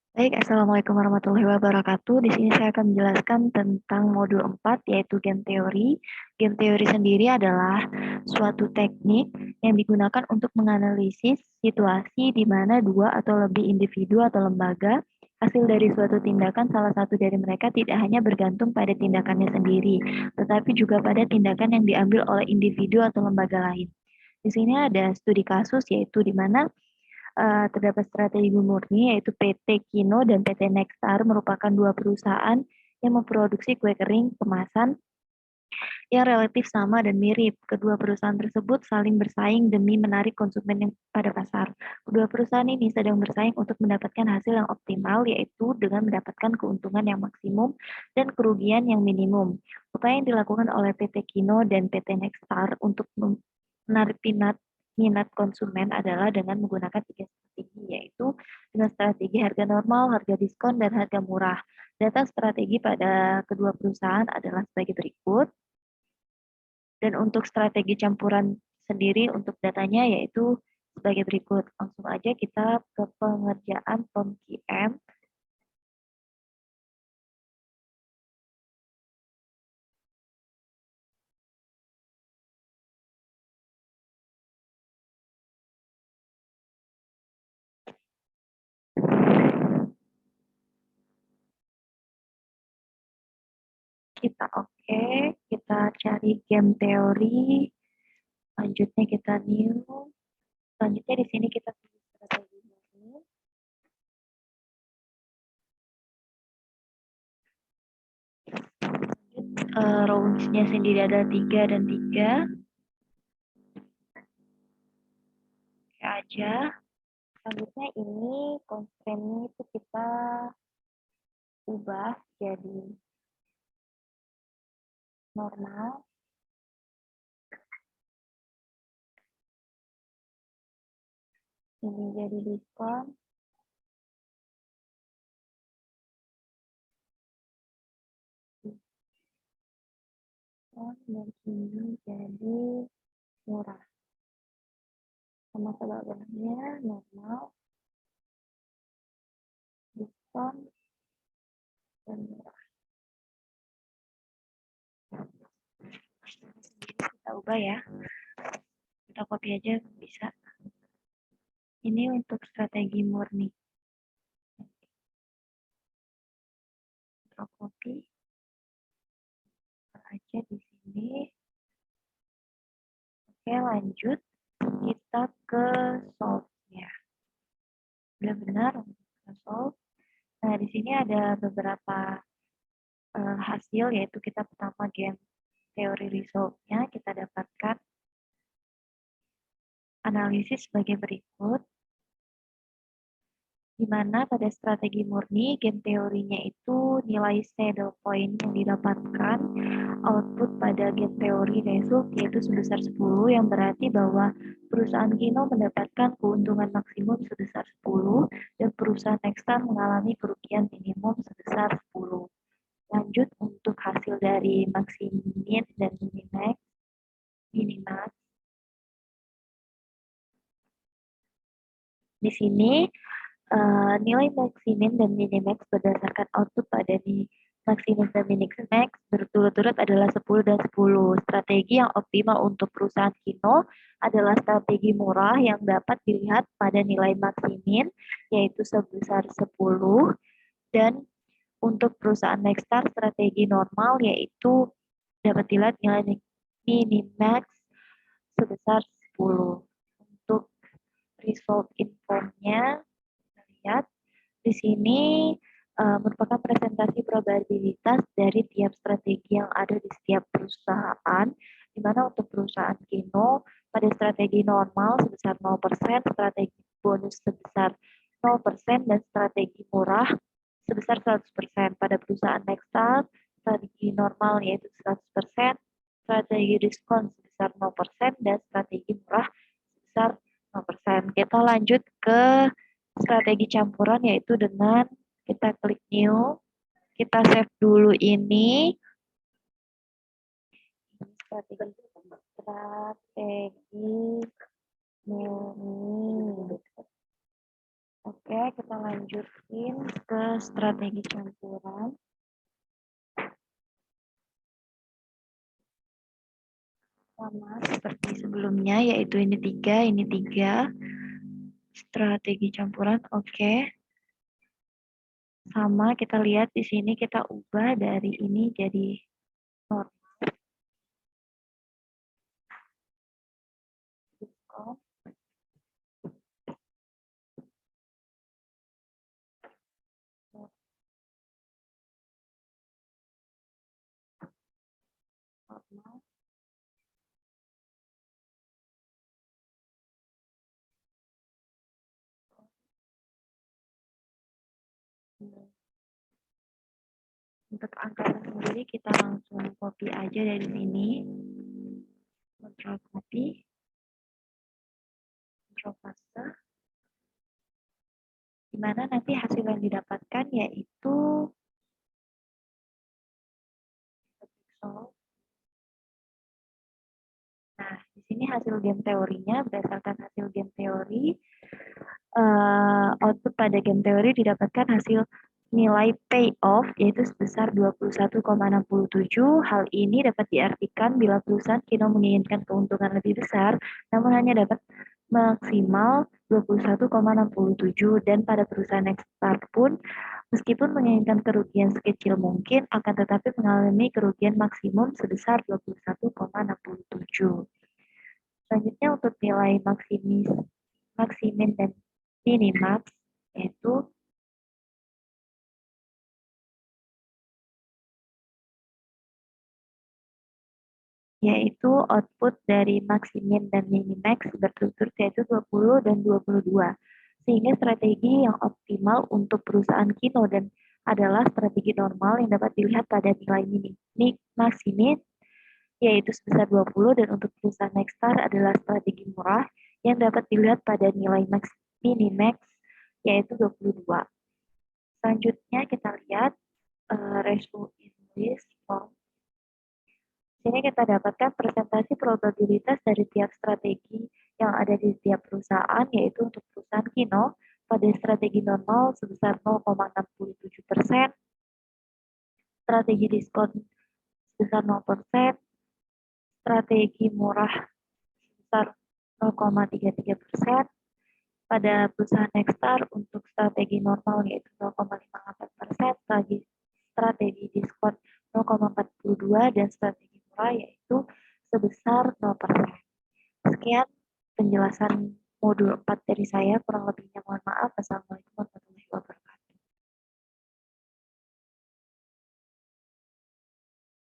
Baik, Assalamualaikum warahmatullahi wabarakatuh. Di sini saya akan menjelaskan tentang modul 4, yaitu game teori. Game teori sendiri adalah suatu teknik yang digunakan untuk menganalisis situasi di mana dua atau lebih individu atau lembaga hasil dari suatu tindakan salah satu dari mereka tidak hanya bergantung pada tindakannya sendiri, tetapi juga pada tindakan yang diambil oleh individu atau lembaga lain. Di sini ada studi kasus yaitu di mana terdapat strategi murni yaitu PT Kino dan PT Nexstar merupakan dua perusahaan yang memproduksi kue kering kemasan yang relatif sama dan mirip. Kedua perusahaan tersebut saling bersaing demi menarik konsumen yang pada pasar. Kedua perusahaan ini sedang bersaing untuk mendapatkan hasil yang optimal, yaitu dengan mendapatkan keuntungan yang maksimum dan kerugian yang minimum. Upaya yang dilakukan oleh PT Kino dan PT Nexstar untuk menarik minat konsumen adalah dengan menggunakan tiga strategi, yaitu dengan strategi harga normal, harga diskon, dan harga murah. Data strategi pada kedua perusahaan adalah sebagai berikut. Dan untuk strategi campuran sendiri untuk datanya yaitu sebagai berikut. Langsung aja kita ke pengerjaan POM-QM. Kita oke, kita cari game teori. Selanjutnya kita new. Selanjutnya di sini kita pilih strategi ini. Rows-nya sendiri ada 3 dan 3. Oke aja. Selanjutnya ini constraint-nya itu kita ubah jadi normal. Ini jadi diskon. Dan ini jadi murah. Sama sebagiannya normal, diskon, dan murah. Kita ubah ya. Kita copy aja bisa. Ini untuk strategi murni. Kita copy aja di sini. Oke, lanjut. Kita ke solve-nya. Benar-benar kita solve. Nah, di sini ada beberapa hasil, yaitu kita pertama game teori result-nya kita dapatkan analisis sebagai berikut, di mana pada strategi murni, game teorinya itu nilai saddle point yang didapatkan output pada game teori result yaitu sebesar 10, yang berarti bahwa perusahaan Kino mendapatkan keuntungan maksimum sebesar 10 dan perusahaan Nexstar mengalami kerugian minimum sebesar 10. Lanjut untuk hasil dari maximin dan minimax. Di sini nilai maximin dan minimax berdasarkan output pada di maximin dan minimax berturut-turut adalah 10 dan 10. Strategi yang optimal untuk perusahaan Kino adalah strategi murah yang dapat dilihat pada nilai maximin yaitu sebesar 10, dan untuk perusahaan Nexstar strategi normal yaitu dapat dilihat nilai minimax sebesar 10. Untuk result informnya lihat di sini merupakan presentasi probabilitas dari tiap strategi yang ada di setiap perusahaan, di mana untuk perusahaan Kino pada strategi normal sebesar 0%, strategi bonus sebesar 0%, dan strategi murah sebesar 100%. Pada perusahaan Nexstar, strategi normal yaitu 100%, strategi diskon sebesar 0%, dan strategi murah sebesar 0%. Kita lanjut ke strategi campuran yaitu dengan kita klik new, kita save dulu ini strategi murni. Oke, kita lanjutin ke strategi campuran. Sama seperti sebelumnya, yaitu ini 3, ini 3. Strategi campuran, oke. Sama kita lihat di sini kita ubah dari ini jadi normal. Normal. Untuk angkanya sendiri kita langsung copy aja dari sini. Ctrl copy, Ctrl paste. Di mana nanti hasil yang didapatkan yaitu pixel. Nah, di sini hasil game teorinya, berdasarkan hasil game teori, output pada game teori didapatkan hasil nilai payoff yaitu sebesar 21,67. Hal ini dapat diartikan bila perusahaan Kino menginginkan keuntungan lebih besar, namun hanya dapat maksimal 21,67, dan pada perusahaan Nextstart pun meskipun menginginkan kerugian sekecil mungkin akan tetapi mengalami kerugian maksimum sebesar 21,67. Selanjutnya untuk nilai maksimin dan minimax yaitu output dari maximin dan minimax berturut-turut yaitu 20 dan 22. Sehingga strategi yang optimal untuk perusahaan Kino dan adalah strategi normal yang dapat dilihat pada nilai maximin yaitu sebesar 20, dan untuk perusahaan Nexstar adalah strategi murah yang dapat dilihat pada nilai minimax yaitu 22. Selanjutnya kita lihat ratio English form. Sini kita dapatkan presentasi probabilitas dari tiap strategi yang ada di tiap perusahaan, yaitu untuk perusahaan Kino pada strategi normal sebesar 0,67%, strategi diskon sebesar 0%, strategi murah sebesar 0,33%, pada perusahaan Nexstar untuk strategi normal yaitu 0,58%, strategi diskon 0,42, dan strategi murah yaitu sebesar 0%. Sekian penjelasan modul 4 dari saya, kurang lebihnya mohon maaf. Assalamualaikum.